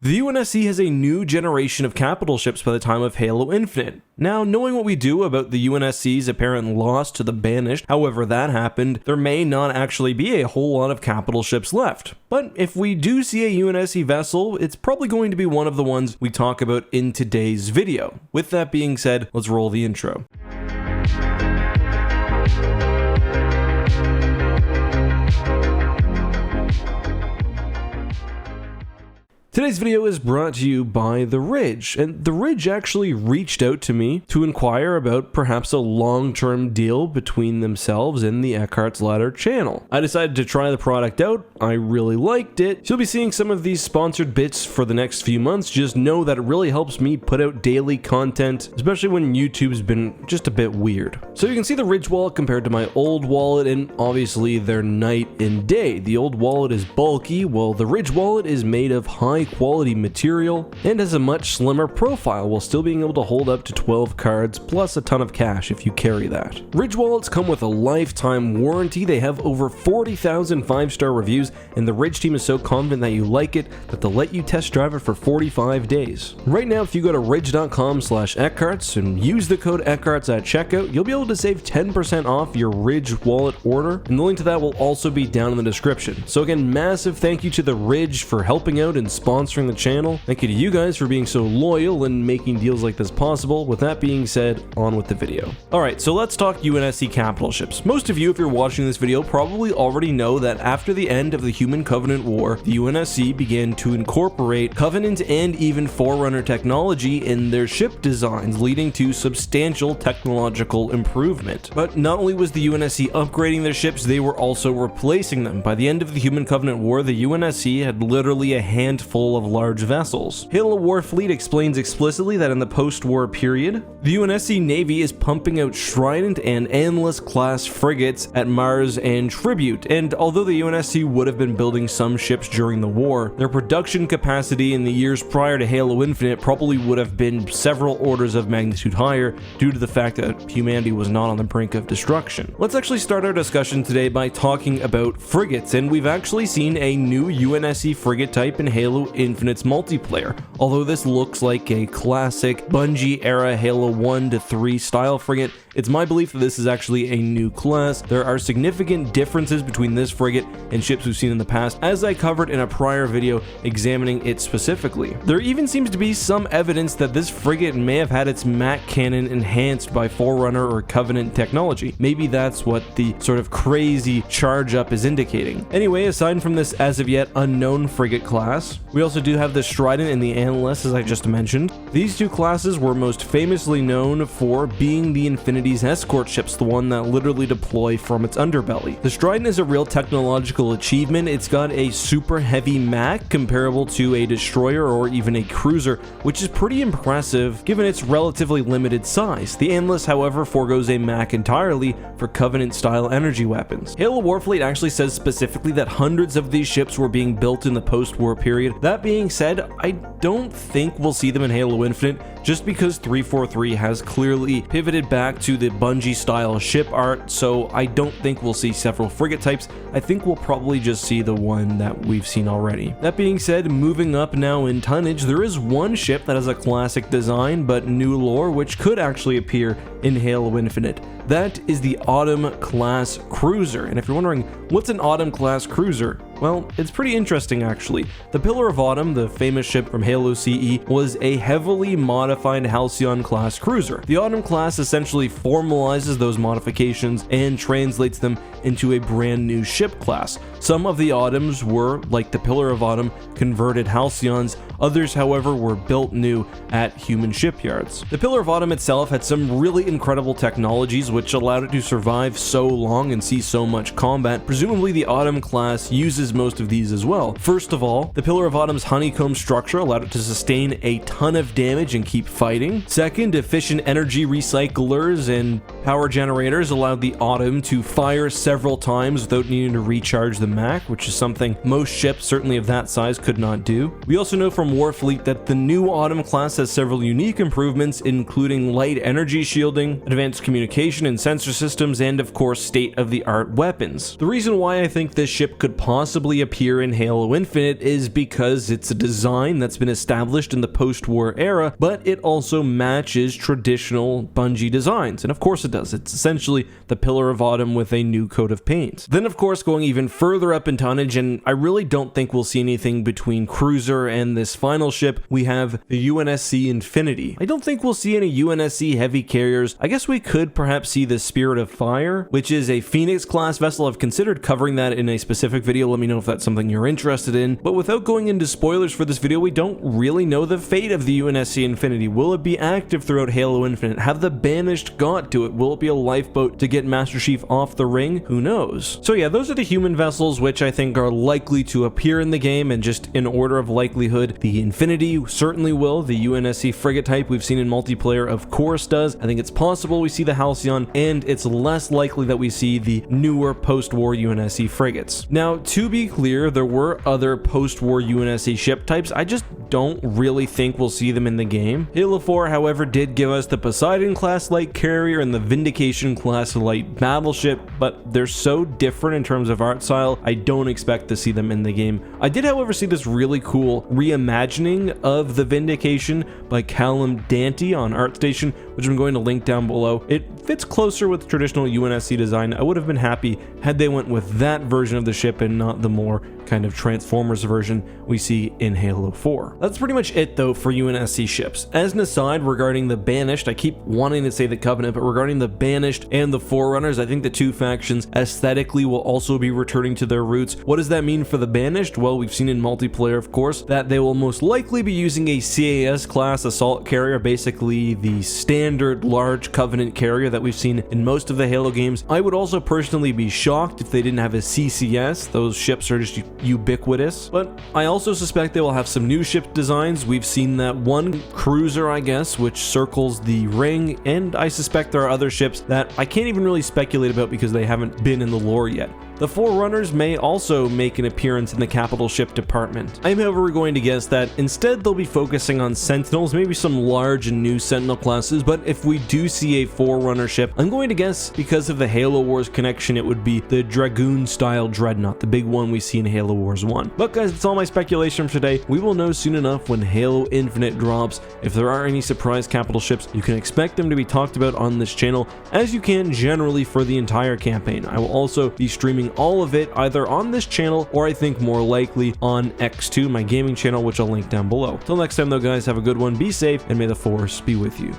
The UNSC has a new generation of capital ships by the time of Halo Infinite. Now, knowing what we do about the UNSC's apparent loss to the Banished, however that happened, there may not actually be a whole lot of capital ships left. But if we do see a UNSC vessel, it's probably going to be one of the ones we talk about in today's video. With that being said, let's roll the intro. Today's video is brought to you by The Ridge, and The Ridge actually reached out to me to inquire about perhaps a long-term deal between themselves and the EckhartsLadder channel. I decided to try the product out, I really liked it. You'll be seeing some of these sponsored bits for the next few months. Just know that it really helps me put out daily content, especially when YouTube's been just a bit weird. So you can see the Ridge wallet compared to my old wallet, and obviously they're night and day. The old wallet is bulky, while the Ridge wallet is made of high quality material and has a much slimmer profile while still being able to hold up to 12 cards plus a ton of cash if you carry that. Ridge wallets come with a lifetime warranty. They have over 40,000 5-star reviews, and the Ridge team is so confident that you like it that they'll let you test drive it for 45 days. Right now, if you go to ridge.com/Eckharts and use the code Eckharts at checkout, you'll be able to save 10% off your Ridge wallet order, and the link to that will also be down in the description. So again, massive thank you to the Ridge for helping out and sponsoring the channel. Thank you to you guys for being so loyal and making deals like this possible. With that being said, on with the video. Alright, so let's talk UNSC capital ships. Most of you, if you're watching this video, probably already know that after the end of the Human Covenant War, the UNSC began to incorporate Covenant and even Forerunner technology in their ship designs, leading to substantial technological improvement. But not only was the UNSC upgrading their ships, they were also replacing them. By the end of the Human Covenant War, the UNSC had literally a handful of large vessels. Halo Warfleet explains explicitly that in the post-war period, the UNSC Navy is pumping out Trident and Endless class frigates at Mars and Tribute, and although the UNSC would have been building some ships during the war, their production capacity in the years prior to Halo Infinite probably would have been several orders of magnitude higher due to the fact that humanity was not on the brink of destruction. Let's actually start our discussion today by talking about frigates, and we've actually seen a new UNSC frigate type in Halo Infinite's multiplayer. Although this looks like a classic Bungie era Halo 1 to 3 style frigate, it's my belief that this is actually a new class. There are significant differences between this frigate and ships we've seen in the past, as I covered in a prior video examining it specifically. There even seems to be some evidence that this frigate may have had its MAC cannon enhanced by Forerunner or Covenant technology. Maybe that's what the sort of crazy charge up is indicating. Anyway, aside from this as of yet unknown frigate class, we also do have the Trident and the Endless, as I just mentioned. These two classes were most famously known for being the Infinity's escort ships, the one that literally deploy from its underbelly. The Trident is a real technological achievement. It's got a super heavy MAC comparable to a destroyer or even a cruiser, which is pretty impressive given its relatively limited size. The Endless, however, forgoes a MAC entirely for Covenant-style energy weapons. Halo Warfleet actually says specifically that hundreds of these ships were being built in the post-war period. That being said, I don't think we'll see them in Halo Infinite, just because 343 has clearly pivoted back to the Bungie style ship art, so I don't think we'll see several frigate types. I think we'll probably just see the one that we've seen already. That being said, moving up now in tonnage, there is one ship that has a classic design but new lore which could actually appear in Halo Infinite. That is the Autumn class cruiser, and if you're wondering what's an Autumn class cruiser, well, it's pretty interesting actually. The Pillar of Autumn, the famous ship from Halo CE, was a heavily modified Halcyon class cruiser. The Autumn class essentially formalizes those modifications and translates them into a brand new ship class. Some of the Autumns were, like the Pillar of Autumn, converted Halcyons. Others, however, were built new at human shipyards. The Pillar of Autumn itself had some really incredible technologies which allowed it to survive so long and see so much combat. Presumably the Autumn class uses most of these as well. First of all, the Pillar of Autumn's honeycomb structure allowed it to sustain a ton of damage and keep fighting. Second, efficient energy recyclers and power generators allowed the Autumn to fire several times without needing to recharge the MAC, which is something most ships, certainly of that size, could not do. We also know from Warfleet that the new Autumn class has several unique improvements, including light energy shielding, advanced communication and sensor systems, and of course state-of-the-art weapons. The reason why I think this ship could possibly appear in Halo Infinite is because it's a design that's been established in the post-war era, but it also matches traditional Bungie designs, and of course it does. It's essentially the Pillar of Autumn with a new coat of paint. Then of course going even further up in tonnage, and I really don't think we'll see anything between Cruiser and this final ship, we have the UNSC Infinity. I don't think we'll see any UNSC heavy carriers. I guess we could perhaps see the Spirit of Fire, which is a Phoenix class vessel. I've considered covering that in a specific video. Let me know if that's something you're interested in. But without going into spoilers for this video, we don't really know the fate of the UNSC Infinity. Will it be active throughout Halo Infinite? Have the Banished got to it? Will it be a lifeboat to get Master Chief off the ring? Who knows? So yeah, those are the human vessels which I think are likely to appear in the game, and just in order of likelihood, the Infinity certainly will. The UNSC Frigate type we've seen in multiplayer of course does. I think it's possible we see the Halcyon, and it's less likely that we see the newer post-war UNSC frigates. Now, to be clear, there were other post-war UNSC ship types. I just don't really think we'll see them in the game. Halo 4, however, did give us the Poseidon class light carrier and the Vindication class light battleship, but they're so different in terms of art style, I don't expect to see them in the game. I did, however, see this really cool reimagining of the Vindication by Callum Dante on ArtStation, which I'm going to link down below. It fits closer with traditional UNSC design. I would have been happy had they went with that version of the ship and not the more kind of Transformers version we see in Halo 4. That's pretty much it though for UNSC ships. As an aside regarding the Banished, I keep wanting to say the Covenant, but regarding the Banished and the Forerunners, I think the two factions aesthetically will also be returning to their roots. What does that mean for the Banished? Well, we've seen in multiplayer, of course, that they will most likely be using a CAS class assault carrier, basically the standard large Covenant carrier that we've seen in most of the Halo games. I would also personally be shocked if they didn't have a CCS. Those ships are just ubiquitous, but I also suspect they will have some new ship designs. We've seen that one cruiser, I guess, which circles the ring, and I suspect there are other ships that I can't even really speculate about because they haven't been in the lore yet. The Forerunners may also make an appearance in the capital ship department. I am, however, going to guess that instead they'll be focusing on Sentinels, maybe some large and new Sentinel classes, but if we do see a Forerunner ship, I'm going to guess because of the Halo Wars connection, it would be the Dragoon-style Dreadnought, the big one we see in Halo Wars 1. But guys, that's all my speculation for today. We will know soon enough when Halo Infinite drops. If there are any surprise capital ships, you can expect them to be talked about on this channel, as you can generally for the entire campaign. I will also be streaming all of it either on this channel or I think more likely on X2, my gaming channel, which I'll link down below. Till next time though guys, have a good one, be safe, and may the Force be with you.